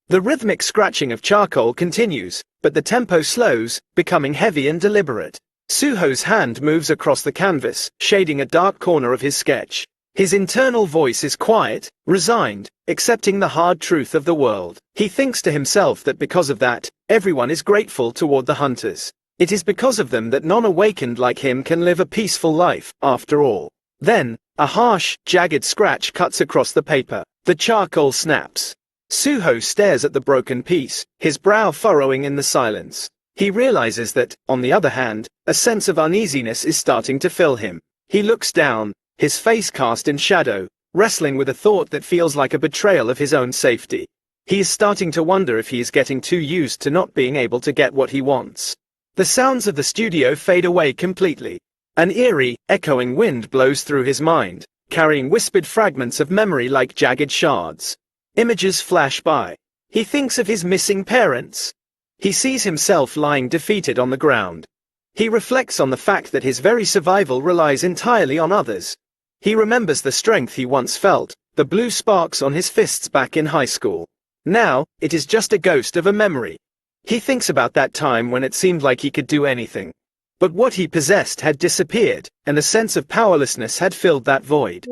The rhythmic scratching of charcoal continues, but the tempo slows, becoming heavy and deliberate. Suho's hand moves across the canvas, shading a dark corner of his sketch. His internal voice is quiet, resigned, accepting the hard truth of the world. He thinks to himself that because of that, everyone is grateful toward the hunters. It is because of them that non-awakened like him can live a peaceful life, after all. Then, a harsh, jagged scratch cuts across the paper. The charcoal snaps. Suho stares at the broken piece, his brow furrowing in the silence. He realizes that, on the other hand, a sense of uneasiness is starting to fill him. He looks down, his face cast in shadow, wrestling with a thought that feels like a betrayal of his own safety. He is starting to wonder if he is getting too used to not being able to get what he wants. The sounds of the studio fade away completely. An eerie, echoing wind blows through his mind, carrying whispered fragments of memory like jagged shards. Images flash by. He thinks of his missing parents. He sees himself lying defeated on the ground. He reflects on the fact that his very survival relies entirely on others. He remembers the strength he once felt, the blue sparks on his fists back in high school. Now, it is just a ghost of a memory. He thinks about that time when it seemed like he could do anything. But what he possessed had disappeared, and a sense of powerlessness had filled that void.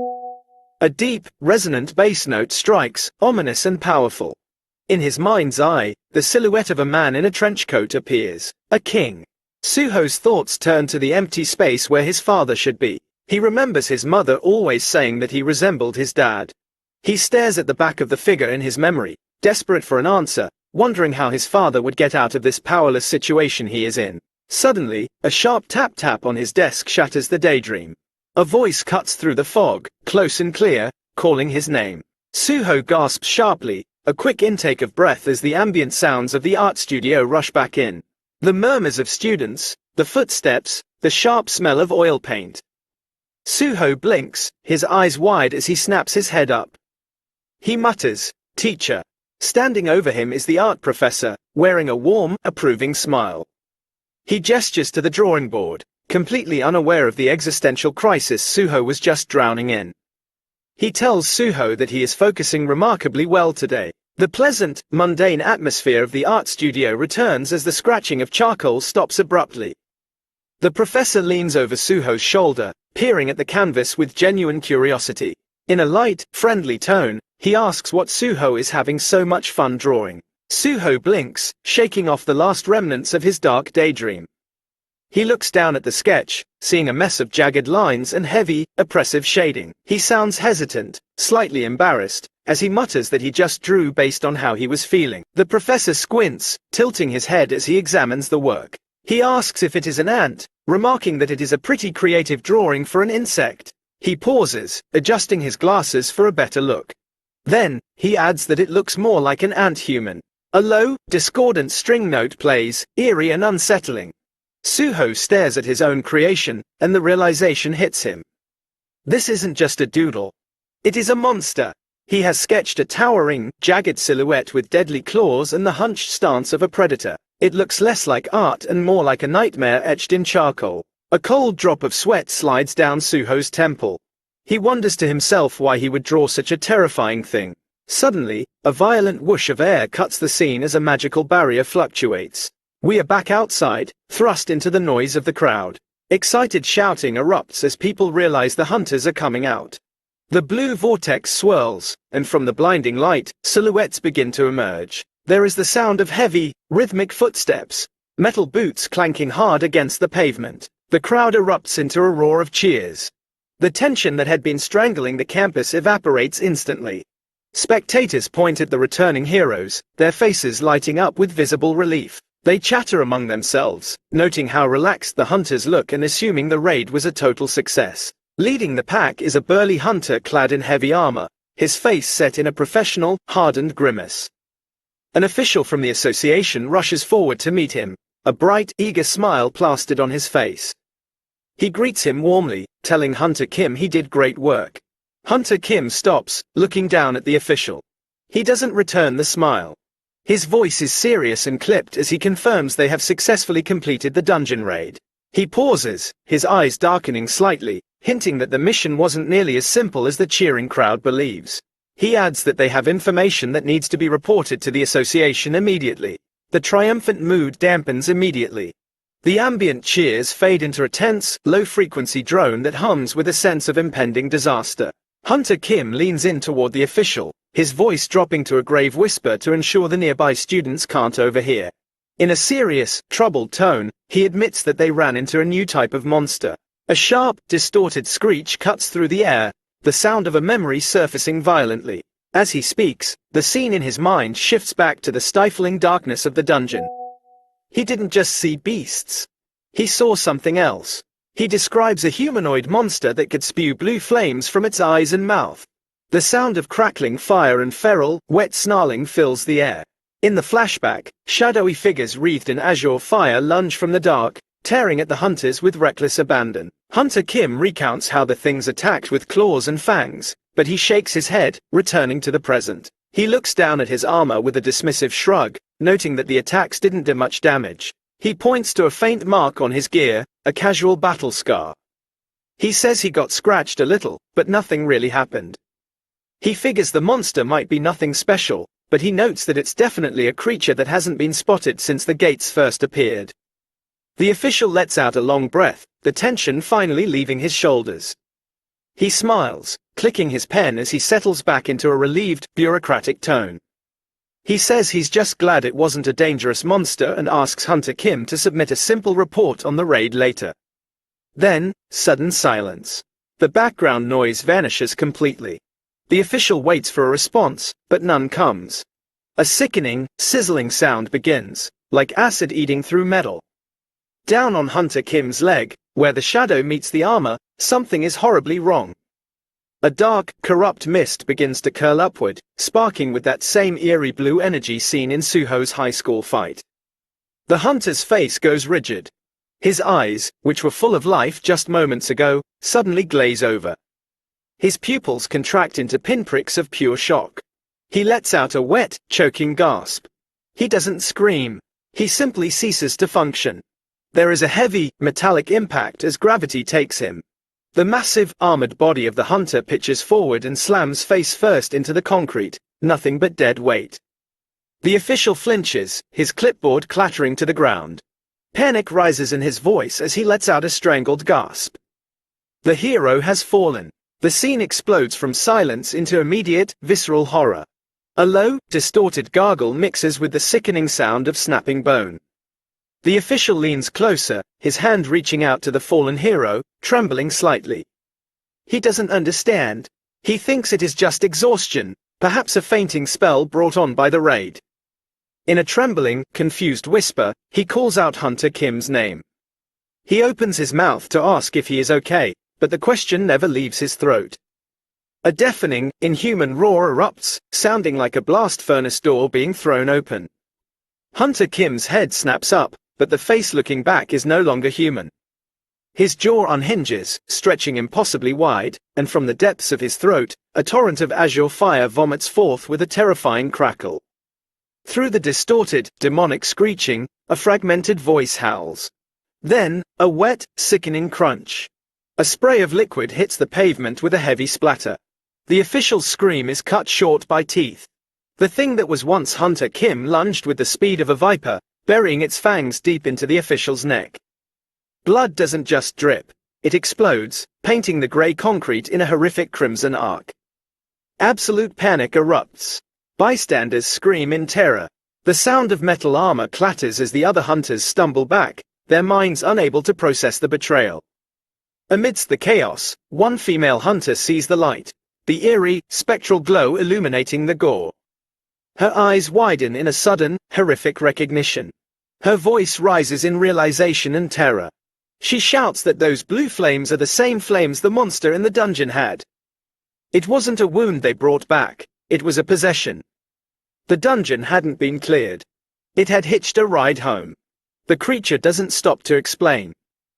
A deep, resonant bass note strikes, ominous and powerful. In his mind's eye, the silhouette of a man in a trench coat appears. A king. Suho's thoughts turn to the empty space where his father should be. He remembers his mother always saying that he resembled his dad. He stares at the back of the figure in his memory, desperate for an answer, wondering how his father would get out of this powerless situation he is in. Suddenly, a sharp tap-tap on his desk shatters the daydream. A voice cuts through the fog, close and clear, calling his name. Suho gasps sharply, a quick intake of breath as the ambient sounds of the art studio rush back in. The murmurs of students, the footsteps, the sharp smell of oil paint. Suho blinks, his eyes wide as he snaps his head up. He mutters, "Teacher." Standing over him is the art professor, wearing a warm, approving smile. He gestures to the drawing board, completely unaware of the existential crisis Suho was just drowning in. He tells Suho that he is focusing remarkably well today. The pleasant, mundane atmosphere of the art studio returns as the scratching of charcoal stops abruptly. The professor leans over Suho's shoulder, peering at the canvas with genuine curiosity. In a light, friendly tone, he asks what Suho is having so much fun drawing. Suho blinks, shaking off the last remnants of his dark daydream. He looks down at the sketch, seeing a mess of jagged lines and heavy, oppressive shading. He sounds hesitant, slightly embarrassed, as he mutters that he just drew based on how he was feeling. The professor squints, tilting his head as he examines the work. He asks if it is an ant, remarking that it is a pretty creative drawing for an insect. He pauses, adjusting his glasses for a better look. Then, he adds that it looks more like an ant-human. A low, discordant string note plays, eerie and unsettling. Suho stares at his own creation, and the realization hits him. This isn't just a doodle. It is a monster. He has sketched a towering, jagged silhouette with deadly claws and the hunched stance of a predator. It looks less like art and more like a nightmare etched in charcoal. A cold drop of sweat slides down Suho's temple. He wonders to himself why he would draw such a terrifying thing. Suddenly, a violent whoosh of air cuts the scene as a magical barrier fluctuates. We are back outside, thrust into the noise of the crowd. Excited shouting erupts as people realize the hunters are coming out. The blue vortex swirls, and from the blinding light, silhouettes begin to emerge. There is the sound of heavy, rhythmic footsteps, metal boots clanking hard against the pavement. The crowd erupts into a roar of cheers. The tension that had been strangling the campus evaporates instantly. Spectators point at the returning heroes, their faces lighting up with visible relief. They chatter among themselves, noting how relaxed the hunters look and assuming the raid was a total success. Leading the pack is a burly hunter clad in heavy armor, his face set in a professional, hardened grimace. An official from the association rushes forward to meet him, a bright, eager smile plastered on his face. He greets him warmly, telling Hunter Kim he did great work. Hunter Kim stops, looking down at the official. He doesn't return the smile. His voice is serious and clipped as he confirms they have successfully completed the dungeon raid. He pauses, his eyes darkening slightly, hinting that the mission wasn't nearly as simple as the cheering crowd believes. He adds that they have information that needs to be reported to the association immediately. The triumphant mood dampens immediately. The ambient cheers fade into a tense, low-frequency drone that hums with a sense of impending disaster. Hunter Kim leans in toward the official, his voice dropping to a grave whisper to ensure the nearby students can't overhear. In a serious, troubled tone, he admits that they ran into a new type of monster. A sharp, distorted screech cuts through the air, the sound of a memory surfacing violently. As he speaks, the scene in his mind shifts back to the stifling darkness of the dungeon. He didn't just see beasts. He saw something else. He describes a humanoid monster that could spew blue flames from its eyes and mouth. The sound of crackling fire and feral, wet snarling fills the air. In the flashback, shadowy figures wreathed in azure fire lunge from the dark, tearing at the hunters with reckless abandon. Hunter Kim recounts how the things attacked with claws and fangs, but he shakes his head, returning to the present. He looks down at his armor with a dismissive shrug, noting that the attacks didn't do much damage. He points to a faint mark on his gear, a casual battle scar. He says he got scratched a little, but nothing really happened. He figures the monster might be nothing special, but he notes that it's definitely a creature that hasn't been spotted since the gates first appeared. The official lets out a long breath, the tension finally leaving his shoulders. He smiles, clicking his pen as he settles back into a relieved, bureaucratic tone. He says he's just glad it wasn't a dangerous monster and asks Hunter Kim to submit a simple report on the raid later. Then, sudden silence. The background noise vanishes completely. The official waits for a response, but none comes. A sickening, sizzling sound begins, like acid eating through metal. Down on Hunter Kim's leg, where the shadow meets the armor, something is horribly wrong. A dark, corrupt mist begins to curl upward, sparking with that same eerie blue energy seen in Suho's high school fight. The hunter's face goes rigid. His eyes, which were full of life just moments ago, suddenly glaze over. His pupils contract into pinpricks of pure shock. He lets out a wet, choking gasp. He doesn't scream. He simply ceases to function. There is a heavy, metallic impact as gravity takes him. The massive, armored body of the hunter pitches forward and slams face first into the concrete, nothing but dead weight. The official flinches, his clipboard clattering to the ground. Panic rises in his voice as he lets out a strangled gasp. The hero has fallen. The scene explodes from silence into immediate, visceral horror. A low, distorted gargle mixes with the sickening sound of snapping bone. The official leans closer, his hand reaching out to the fallen hero, trembling slightly. He doesn't understand. He thinks it is just exhaustion, perhaps a fainting spell brought on by the raid. In a trembling, confused whisper, he calls out Hunter Kim's name. He opens his mouth to ask if he is okay, but the question never leaves his throat. A deafening, inhuman roar erupts, sounding like a blast furnace door being thrown open. Hunter Kim's head snaps up, but the face looking back is no longer human. His jaw unhinges, stretching impossibly wide, and from the depths of his throat, a torrent of azure fire vomits forth with a terrifying crackle. Through the distorted, demonic screeching, a fragmented voice howls. Then, a wet, sickening crunch. A spray of liquid hits the pavement with a heavy splatter. The official's scream is cut short by teeth. The thing that was once Hunter Kim lunged with the speed of a viper, burying its fangs deep into the official's neck. Blood doesn't just drip. It explodes, painting the grey concrete in a horrific crimson arc. Absolute panic erupts. Bystanders scream in terror. The sound of metal armor clatters as the other hunters stumble back, their minds unable to process the betrayal. Amidst the chaos, one female hunter sees the light, the eerie, spectral glow illuminating the gore. Her eyes widen in a sudden, horrific recognition. Her voice rises in realization and terror. She shouts that those blue flames are the same flames the monster in the dungeon had. It wasn't a wound they brought back, it was a possession. The dungeon hadn't been cleared. It had hitched a ride home. The creature doesn't stop to explain.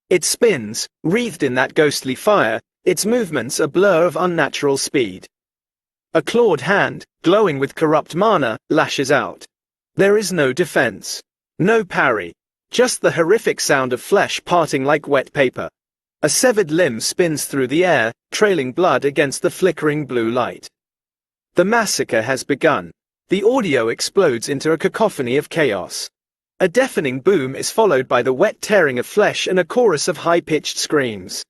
It spins, wreathed in that ghostly fire, its movements a blur of unnatural speed. A clawed hand, glowing with corrupt mana, lashes out. There is no defense. No parry. Just the horrific sound of flesh parting like wet paper. A severed limb spins through the air, trailing blood against the flickering blue light. The massacre has begun. The audio explodes into a cacophony of chaos. A deafening boom is followed by the wet tearing of flesh and a chorus of high-pitched screams.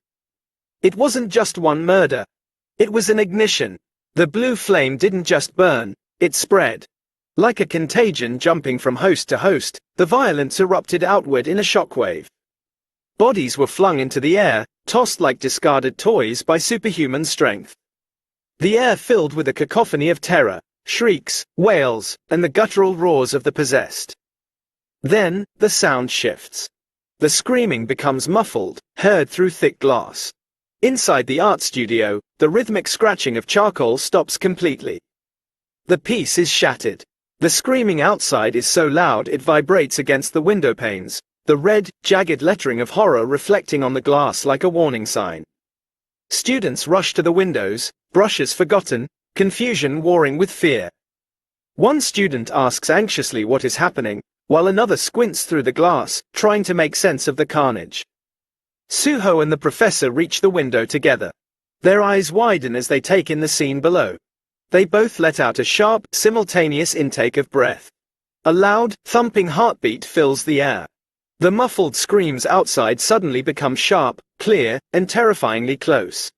It wasn't just one murder. It was an ignition. The blue flame didn't just burn, it spread. Like a contagion jumping from host to host, the violence erupted outward in a shockwave. Bodies were flung into the air, tossed like discarded toys by superhuman strength. The air filled with a cacophony of terror, shrieks, wails, and the guttural roars of the possessed. Then, the sound shifts. The screaming becomes muffled, heard through thick glass. Inside the art studio, the rhythmic scratching of charcoal stops completely. The piece is shattered. The screaming outside is so loud it vibrates against the window panes, the red, jagged lettering of horror reflecting on the glass like a warning sign. Students rush to the windows, brushes forgotten, confusion warring with fear. One student asks anxiously what is happening, while another squints through the glass, trying to make sense of the carnage. Suho and the professor reach the window together. Their eyes widen as they take in the scene below. They both let out a sharp, simultaneous intake of breath. A loud, thumping heartbeat fills the air. The muffled screams outside suddenly become sharp, clear, and terrifyingly close.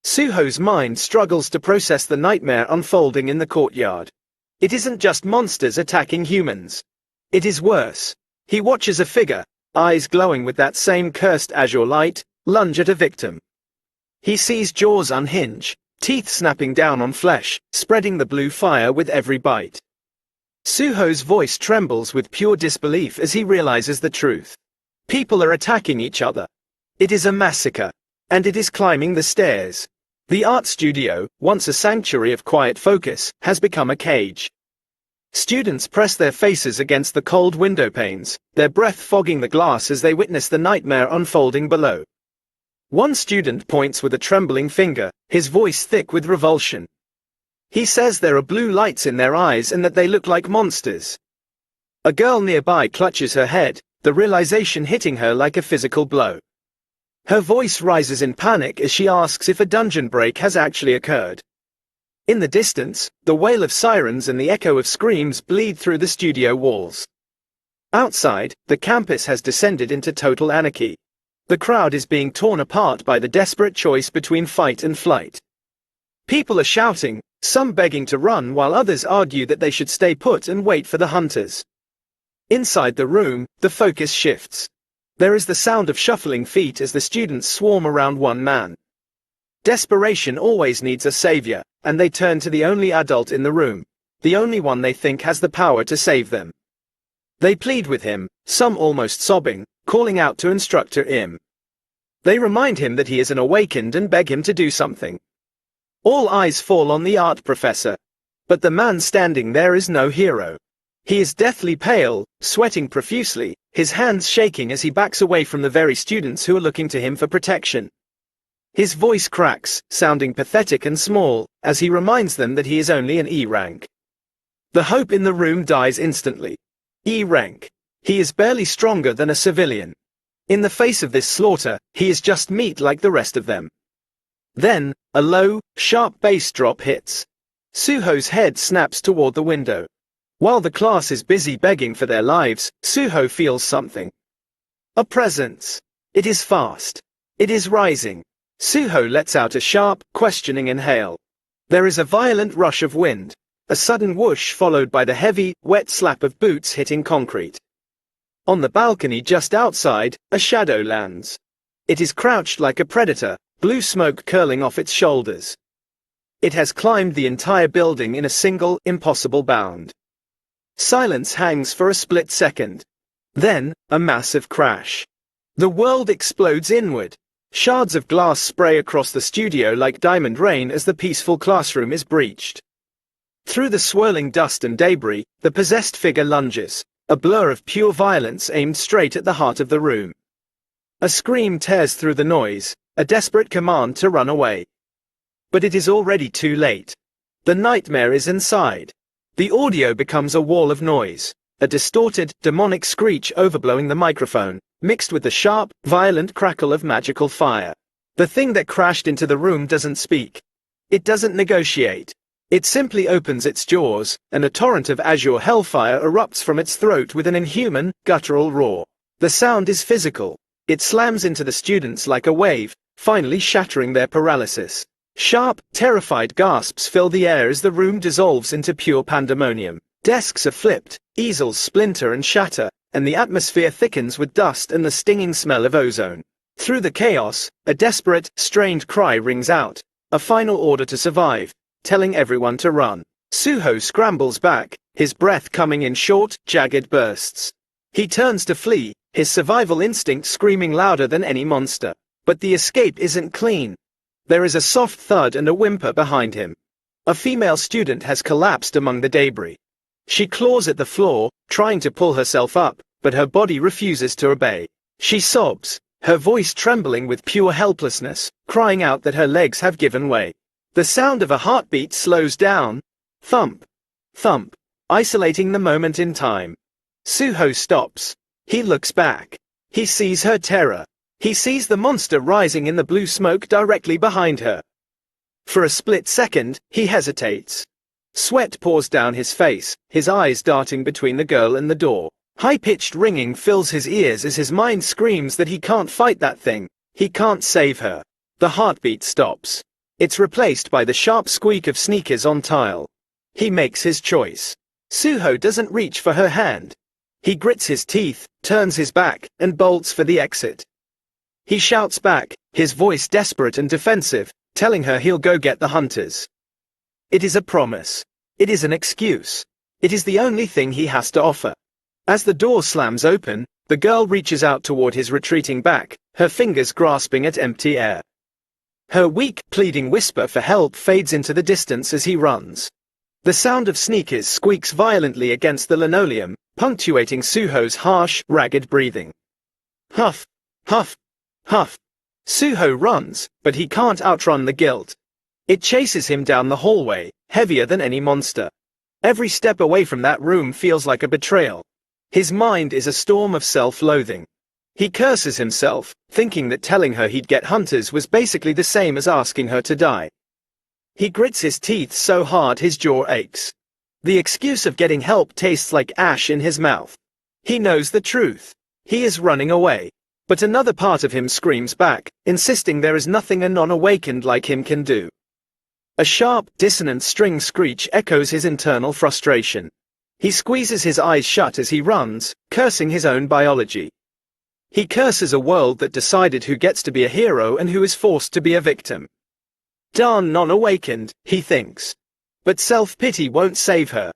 Suho's mind struggles to process the nightmare unfolding in the courtyard. It isn't just monsters attacking humans. It is worse. He watches a figure, eyes glowing with that same cursed azure light, lunge at a victim. He sees jaws unhinge, teeth snapping down on flesh, spreading the blue fire with every bite. Suho's voice trembles with pure disbelief as he realizes the truth. People are attacking each other. It is a massacre. And it is climbing the stairs. The art studio, once a sanctuary of quiet focus, has become a cage. Students press their faces against the cold window panes, their breath fogging the glass as they witness the nightmare unfolding below. One student points with a trembling finger, his voice thick with revulsion. He says there are blue lights in their eyes and that they look like monsters. A girl nearby clutches her head, the realization hitting her like a physical blow. Her voice rises in panic as she asks if a dungeon break has actually occurred. In the distance, the wail of sirens and the echo of screams bleed through the studio walls. Outside, the campus has descended into total anarchy. The crowd is being torn apart by the desperate choice between fight and flight. People are shouting, some begging to run while others argue that they should stay put and wait for the hunters. Inside the room, the focus shifts. There is the sound of shuffling feet as the students swarm around one man. Desperation always needs a savior, and they turn to the only adult in the room, the only one they think has the power to save them. They plead with him, some almost sobbing, calling out to Instructor Im. They remind him that he is an awakened and beg him to do something. All eyes fall on the art professor. But the man standing there is no hero. He is deathly pale, sweating profusely, his hands shaking as he backs away from the very students who are looking to him for protection. His voice cracks, sounding pathetic and small, as he reminds them that he is only an E rank. The hope in the room dies instantly. E rank. He is barely stronger than a civilian. In the face of this slaughter, he is just meat like the rest of them. Then, a low, sharp bass drop hits. Suho's head snaps toward the window. While the class is busy begging for their lives, Suho feels something. A presence. It is fast. It is rising. Suho lets out a sharp, questioning inhale. There is a violent rush of wind. A sudden whoosh followed by the heavy, wet slap of boots hitting concrete. On the balcony just outside, a shadow lands. It is crouched like a predator, blue smoke curling off its shoulders. It has climbed the entire building in a single, impossible bound. Silence hangs for a split second. Then, a massive crash. The world explodes inward. Shards of glass spray across the studio like diamond rain as the peaceful classroom is breached. Through the swirling dust and debris, the possessed figure lunges, a blur of pure violence aimed straight at the heart of the room. A scream tears through the noise, a desperate command to run away. But it is already too late. The nightmare is inside. The audio becomes a wall of noise, a distorted, demonic screech overblowing the microphone, mixed with the sharp, violent crackle of magical fire. The thing that crashed into the room doesn't speak. It doesn't negotiate. It simply opens its jaws, and a torrent of azure hellfire erupts from its throat with an inhuman, guttural roar. The sound is physical. It slams into the students like a wave, finally shattering their paralysis. Sharp, terrified gasps fill the air as the room dissolves into pure pandemonium. Desks are flipped, easels splinter and shatter, and the atmosphere thickens with dust and the stinging smell of ozone. Through the chaos, a desperate, strained cry rings out, a final order to survive, telling everyone to run. Suho scrambles back, his breath coming in short, jagged bursts. He turns to flee, his survival instinct screaming louder than any monster. But the escape isn't clean. There is a soft thud and a whimper behind him. A female student has collapsed among the debris. She claws at the floor, trying to pull herself up, but her body refuses to obey. She sobs, her voice trembling with pure helplessness, crying out that her legs have given way. The sound of a heartbeat slows down. Thump. Thump. Isolating the moment in time. Suho stops. He looks back. He sees her terror. He sees the monster rising in the blue smoke directly behind her. For a split second, he hesitates. Sweat pours down his face, his eyes darting between the girl and the door. High-pitched ringing fills his ears as his mind screams that he can't fight that thing. He can't save her. The heartbeat stops. It's replaced by the sharp squeak of sneakers on tile. He makes his choice. Suho doesn't reach for her hand. He grits his teeth, turns his back, and bolts for the exit. He shouts back, his voice desperate and defensive, telling her he'll go get the hunters. It is a promise. It is an excuse. It is the only thing he has to offer. As the door slams open, the girl reaches out toward his retreating back, her fingers grasping at empty air. Her weak, pleading whisper for help fades into the distance as he runs. The sound of sneakers squeaks violently against the linoleum, punctuating Suho's harsh, ragged breathing. Huff, huff, huff. Suho runs, but he can't outrun the guilt. It chases him down the hallway, heavier than any monster. Every step away from that room feels like a betrayal. His mind is a storm of self-loathing. He curses himself, thinking that telling her he'd get hunters was basically the same as asking her to die. He grits his teeth so hard his jaw aches. The excuse of getting help tastes like ash in his mouth. He knows the truth. He is running away. But another part of him screams back, insisting there is nothing a non-awakened like him can do. A sharp, dissonant string screech echoes his internal frustration. He squeezes his eyes shut as he runs, cursing his own biology. He curses a world that decided who gets to be a hero and who is forced to be a victim. Darn non-awakened, he thinks. But self-pity won't save her.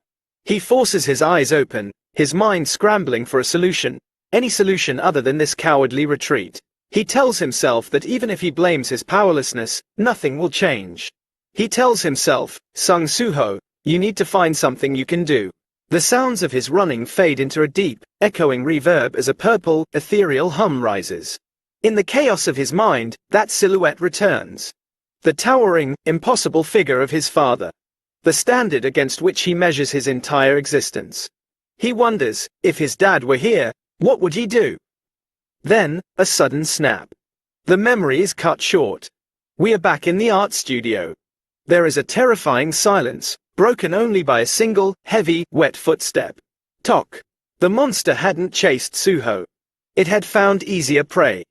He forces his eyes open, his mind scrambling for a solution, any solution other than this cowardly retreat. He tells himself that even if he blames his powerlessness, nothing will change. He tells himself, Sung Suho, you need to find something you can do. The sounds of his running fade into a deep, echoing reverb as a purple, ethereal hum rises. In the chaos of his mind, that silhouette returns. The towering, impossible figure of his father. The standard against which he measures his entire existence. He wonders, if his dad were here, what would he do? Then, a sudden snap. The memory is cut short. We are back in the art studio. There is a terrifying silence, broken only by a single, heavy, wet footstep. Tok. The monster hadn't chased Suho. It had found easier prey.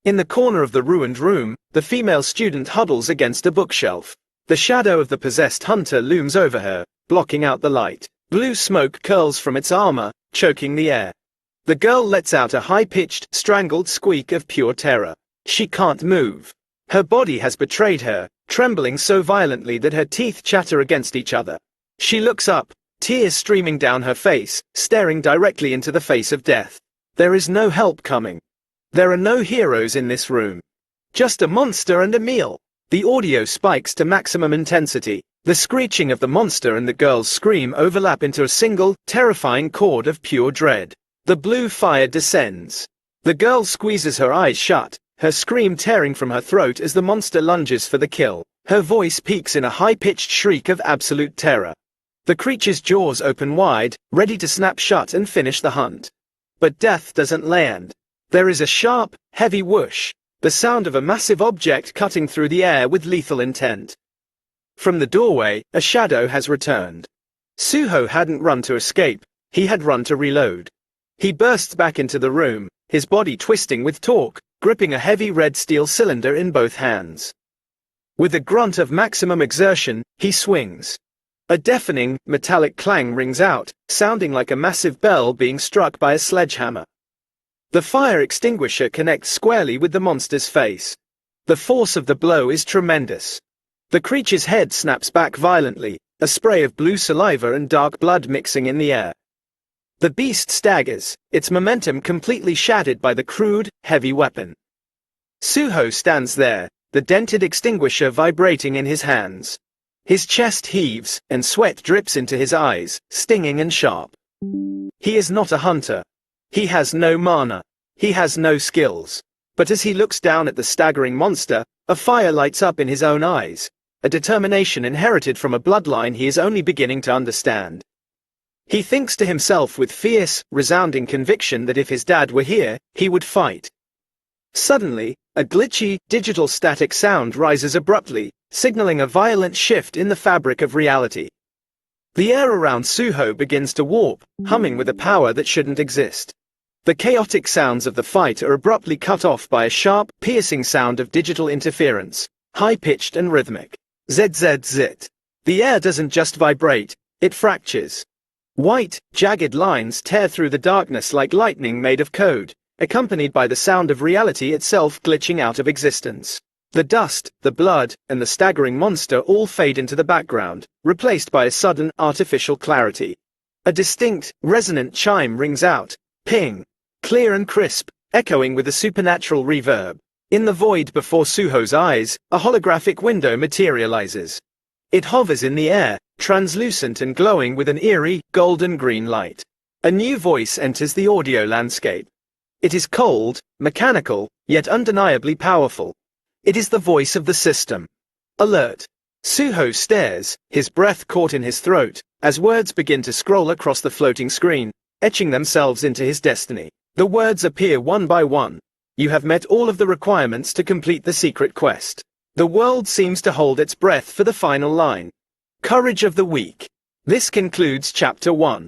In the corner of the ruined room, the female student huddles against a bookshelf. The shadow of the possessed hunter looms over her, blocking out the light. Blue smoke curls from its armor, choking the air. The girl lets out a high-pitched, strangled squeak of pure terror. She can't move. Her body has betrayed her, trembling so violently that her teeth chatter against each other. She looks up, tears streaming down her face, staring directly into the face of death. There is no help coming. There are no heroes in this room. Just a monster and a meal. The audio spikes to maximum intensity. The screeching of the monster and the girl's scream overlap into a single, terrifying chord of pure dread. The blue fire descends. The girl squeezes her eyes shut, her scream tearing from her throat as the monster lunges for the kill. Her voice peaks in a high-pitched shriek of absolute terror. The creature's jaws open wide, ready to snap shut and finish the hunt. But death doesn't land. There is a sharp, heavy whoosh, the sound of a massive object cutting through the air with lethal intent. From the doorway, a shadow has returned. Suho hadn't run to escape, he had run to reload. He bursts back into the room, his body twisting with torque, gripping a heavy red steel cylinder in both hands. With a grunt of maximum exertion, he swings. A deafening, metallic clang rings out, sounding like a massive bell being struck by a sledgehammer. The fire extinguisher connects squarely with the monster's face. The force of the blow is tremendous. The creature's head snaps back violently, a spray of blue saliva and dark blood mixing in the air. The beast staggers, its momentum completely shattered by the crude, heavy weapon. Suho stands there, the dented extinguisher vibrating in his hands. His chest heaves, and sweat drips into his eyes, stinging and sharp. He is not a hunter. He has no mana. He has no skills. But as he looks down at the staggering monster, a fire lights up in his own eyes, a determination inherited from a bloodline he is only beginning to understand. He thinks to himself with fierce, resounding conviction that if his dad were here, he would fight. Suddenly, a glitchy, digital static sound rises abruptly, signaling a violent shift in the fabric of reality. The air around Suho begins to warp, humming with a power that shouldn't exist. The chaotic sounds of the fight are abruptly cut off by a sharp, piercing sound of digital interference, high-pitched and rhythmic. ZZZ. The air doesn't just vibrate, it fractures. White, jagged lines tear through the darkness like lightning made of code, accompanied by the sound of reality itself glitching out of existence. The dust, the blood, and the staggering monster all fade into the background, replaced by a sudden, artificial clarity. A distinct, resonant chime rings out, ping, clear and crisp, echoing with a supernatural reverb. In the void before Suho's eyes, a holographic window materializes. It hovers in the air, translucent and glowing with an eerie, golden-green light. A new voice enters the audio landscape. It is cold, mechanical, yet undeniably powerful. It is the voice of the system. Alert. Suho stares, his breath caught in his throat, as words begin to scroll across the floating screen, etching themselves into his destiny. The words appear one by one. You have met all of the requirements to complete the secret quest. The world seems to hold its breath for the final line. Courage of the weak. This concludes Chapter 1.